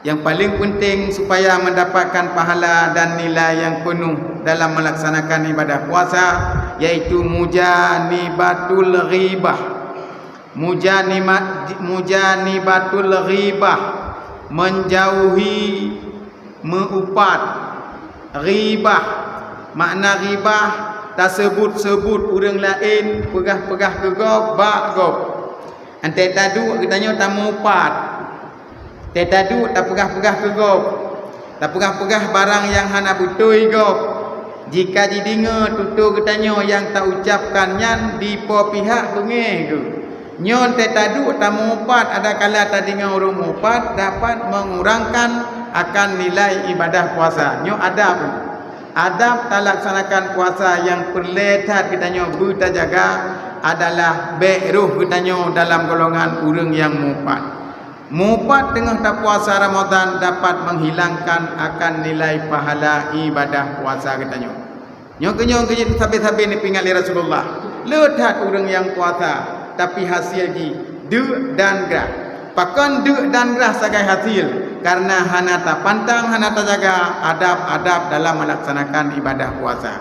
Yang paling penting supaya mendapatkan pahala dan nilai yang penuh dalam melaksanakan ibadah puasa, yaitu mujanibatul ghibah. Mujanibatul ghibah, menjauhi mengupat. Ghibah, makna ghibah tak sebut-sebut orang lain, pegah-pegah gegop, bak gop. Antai tadu katanya tak mengupat. Tadu tak pegah-pegah gegop. Tak pegah-pegah barang yang hana butoi gop. Jika didengar tutur katanya yang tak ucapkannya di po pihak tungeh ke. Nyon tadu tak mengupat, ada kala tak dengar orang mengupat dapat mengurangkan akan nilai ibadah puasa. Nyo adab. Adab tak laksanakan puasa yang perletat katanya buta jaga adalah beruh katanya dalam golongan orang yang mengupat. Mupat tengah tak puasa Ramadan dapat menghilangkan akan nilai pahala ibadah puasa katanya. Nyong ke sabi-sabi ni pingali Rasulullah. Letat orang yang puasa tapi hasil di du dan gerah. Pakan du dan gerah sebagai hasil karena hana tak pantang, hana tak jaga adab-adab dalam melaksanakan ibadah puasa.